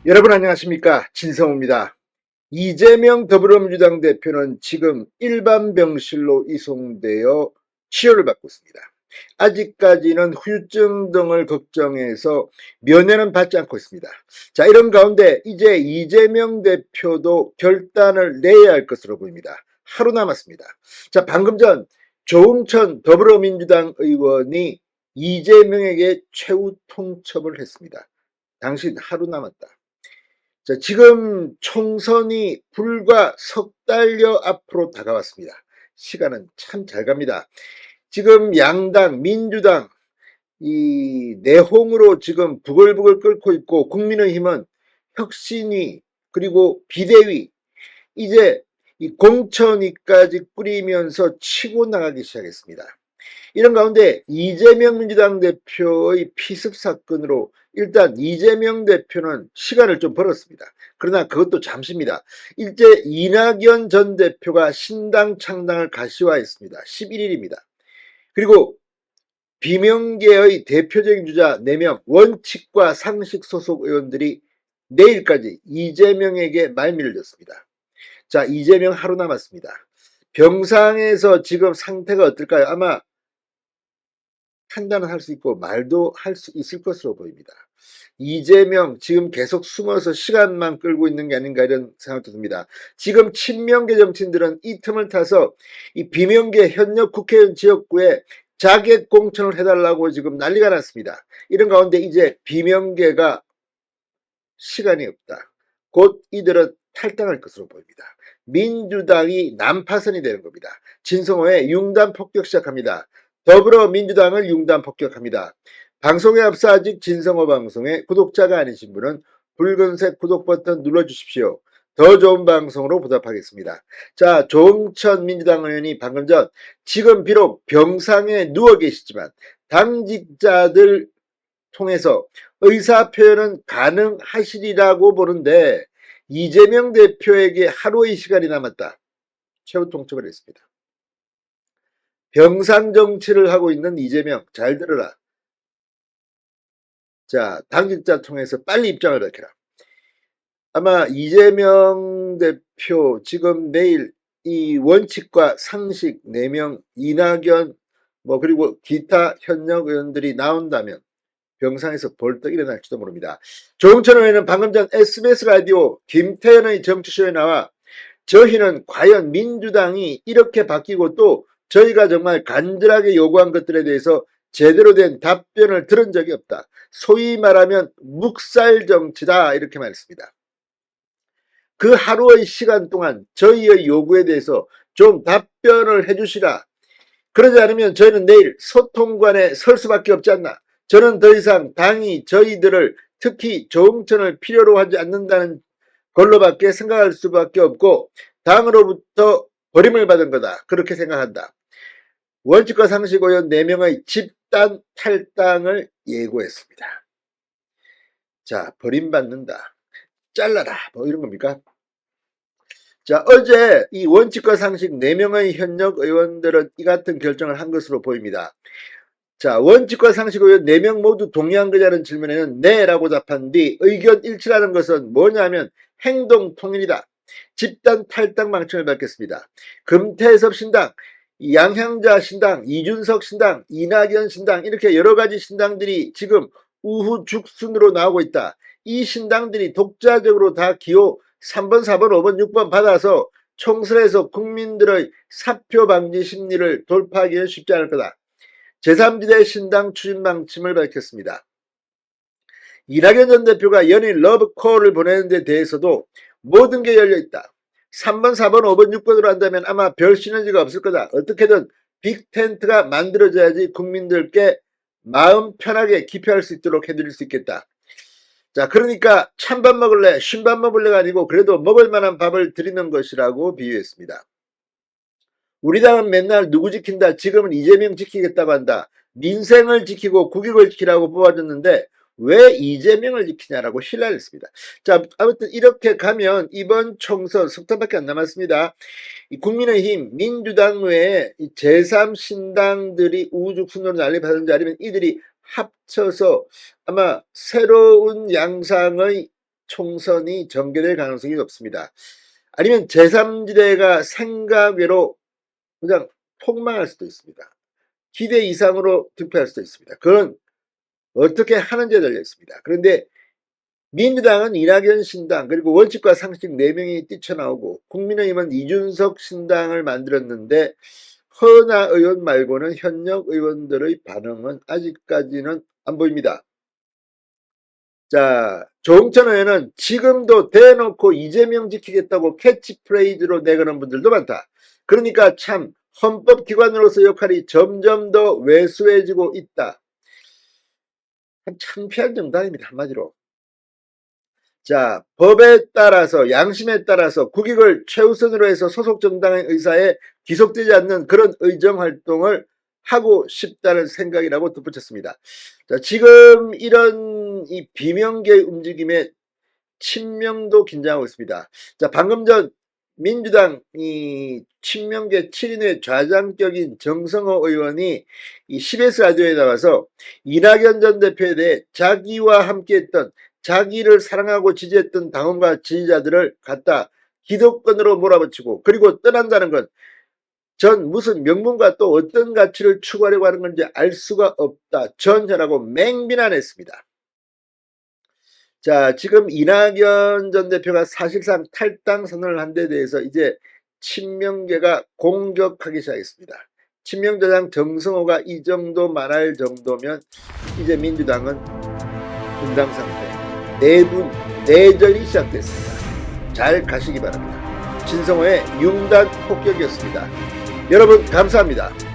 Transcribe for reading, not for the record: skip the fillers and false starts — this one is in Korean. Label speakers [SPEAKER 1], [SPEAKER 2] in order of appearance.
[SPEAKER 1] 여러분 안녕하십니까? 진성호입니다. 이재명 더불어민주당 대표는 지금 일반 병실로 이송되어 치료를 받고 있습니다. 아직까지는 후유증 등을 걱정해서 면회는 받지 않고 있습니다. 자, 이런 가운데 이제 이재명 대표도 결단을 내야 할 것으로 보입니다. 하루 남았습니다. 자, 방금 전 조응천 더불어민주당 의원이 이재명에게 최후 통첩을 했습니다. 당신 하루 남았다. 자, 지금 총선이 불과 석 달여 앞으로 다가왔습니다. 시간은 참 잘 갑니다. 지금 양당, 민주당, 이 내홍으로 지금 부글부글 끓고 있고, 국민의힘은 혁신위, 그리고 비대위, 이제 이 공천위까지 꾸리면서 치고 나가기 시작했습니다. 이런 가운데 이재명 민주당 대표의 피습 사건으로 일단 이재명 대표는 시간을 좀 벌었습니다. 그러나 그것도 잠시입니다. 일제 이낙연 전 대표가 신당 창당을 가시화했습니다. 11일입니다. 그리고 비명계의 대표적인 주자 4명 원칙과 상식 소속 의원들이 내일까지 이재명에게 말미를 졌습니다. 자, 이재명 하루 남았습니다. 병상에서 지금 상태가 어떨까요? 아마 판단은 할 수 있고 말도 할 수 있을 것으로 보입니다. 이재명 지금 계속 숨어서 시간만 끌고 있는 게 아닌가 이런 생각도 듭니다. 지금 친명계 정치인들은 이 틈을 타서 이 비명계 현역 국회의원 지역구에 자객 공천을 해달라고 지금 난리가 났습니다. 이런 가운데 이제 비명계가 시간이 없다. 곧 이들은 탈당할 것으로 보입니다. 민주당이 난파선이 되는 겁니다. 진성호의 융단 폭격 시작합니다. 더불어민주당을 융단 폭격합니다. 방송에 앞서 아직 진성호 방송의 구독자가 아니신 분은 붉은색 구독 버튼 눌러주십시오. 더 좋은 방송으로 보답하겠습니다. 자, 조응천 민주당 의원이 방금 전 지금 비록 병상에 누워 계시지만 당직자들 통해서 의사표현은 가능하시리라고 보는데 이재명 대표에게 하루의 시간이 남았다. 최후 통첩을 했습니다. 병상 정치를 하고 있는 이재명 잘 들어라. 자, 당직자 통해서 빨리 입장을 밝혀라. 아마 이재명 대표 지금 내일 이 원칙과 상식 4명 이낙연 그리고 기타 현역 의원들이 나온다면 병상에서 벌떡 일어날지도 모릅니다. 조응천 의원은 방금 전 SBS 라디오 김태현의 정치쇼에 나와 저희는 과연 민주당이 이렇게 바뀌고 또 저희가 정말 간절하게 요구한 것들에 대해서 제대로 된 답변을 들은 적이 없다. 소위 말하면 묵살 정치다 이렇게 말했습니다. 그 하루의 시간 동안 저희의 요구에 대해서 좀 답변을 해주시라. 그러지 않으면 저희는 내일 소통관에 설 수밖에 없지 않나. 저는 더 이상 당이 저희들을 특히 조응천을 필요로 하지 않는다는 걸로밖에 생각할 수밖에 없고 당으로부터 버림을 받은 거다. 그렇게 생각한다. 원칙과 상식 의원 4명의 집단 탈당을 예고했습니다. 자, 버림받는다. 잘라라. 이런 겁니까? 자, 어제 이 원칙과 상식 4명의 현역 의원들은 이 같은 결정을 한 것으로 보입니다. 자, 원칙과 상식 의원 4명 모두 동의한 거냐는 질문에는 네라고 답한 뒤 의견 일치라는 것은 뭐냐면 행동 통일이다. 집단 탈당 방침을 밝혔습니다. 금태섭 신당, 양향자 신당, 이준석 신당, 이낙연 신당 이렇게 여러 가지 신당들이 지금 우후죽순으로 나오고 있다. 이 신당들이 독자적으로 다 기호 3번, 4번, 5번, 6번 받아서 총선에서 국민들의 사표 방지 심리를 돌파하기는 쉽지 않을 거다. 제3지대 신당 추진 방침을 밝혔습니다. 이낙연 전 대표가 연일 러브콜을 보내는 데 대해서도 모든 게 열려있다. 3번, 4번, 5번, 6번으로 한다면 아마 별 시너지가 없을 거다. 어떻게든 빅텐트가 만들어져야지 국민들께 마음 편하게 기표할 수 있도록 해드릴 수 있겠다. 자, 그러니까 찬밥 먹을래, 쉰밥 먹을래가 아니고 그래도 먹을 만한 밥을 드리는 것이라고 비유했습니다. 우리 당은 맨날 누구 지킨다, 지금은 이재명 지키겠다고 한다. 민생을 지키고 국익을 지키라고 뽑아줬는데 왜 이재명을 지키냐라고 신랄을 했습니다. 자, 아무튼 이렇게 가면 이번 총선 석탄밖에 안 남았습니다. 이 국민의힘, 민주당 외에 이 제3신당들이 우후죽순으로 난립하든지 아니면 이들이 합쳐서 아마 새로운 양상의 총선이 전개될 가능성이 높습니다. 아니면 제3지대가 생각외로 그냥 폭망할 수도 있습니다. 기대 이상으로 득표할 수도 있습니다. 그건 어떻게 하는지에 달려 있습니다. 그런데 민주당은 이낙연 신당 그리고 원칙과 상식 4명이 뛰쳐나오고 국민의힘은 이준석 신당을 만들었는데 허은하 의원 말고는 현역 의원들의 반응은 아직까지는 안 보입니다. 자, 조홍천 의원은 지금도 대놓고 이재명 지키겠다고 캐치프레이즈로 내거는 분들도 많다. 그러니까 참 헌법기관으로서 역할이 점점 더 왜소해지고 있다. 참 창피한 정당입니다. 한마디로. 자, 법에 따라서 양심에 따라서 국익을 최우선으로 해서 소속 정당의 의사에 귀속되지 않는 그런 의정활동을 하고 싶다는 생각이라고 덧붙였습니다. 자, 지금 이런 이 비명계 움직임에 친명도 긴장하고 있습니다. 자, 방금 전 민주당 이 친명계 7인의 좌장격인 정성호 의원이 이 CBS 라디오에 나와서 이낙연 전 대표에 대해 자기와 함께했던 자기를 사랑하고 지지했던 당원과 지지자들을 갖다 기득권으로 몰아붙이고 그리고 떠난다는 건 전 무슨 명분과 또 어떤 가치를 추구하려고 하는 건지 알 수가 없다. 전혀라고 맹비난했습니다. 자, 지금 이낙연 전 대표가 사실상 탈당 선언을 한 데 대해서 이제 친명계가 공격하기 시작했습니다. 친명대장 정성호가 이 정도 말할 정도면 이제 민주당은 분당 상태, 내전이 시작됐습니다. 잘 가시기 바랍니다. 진성호의 융단 폭격이었습니다. 여러분 감사합니다.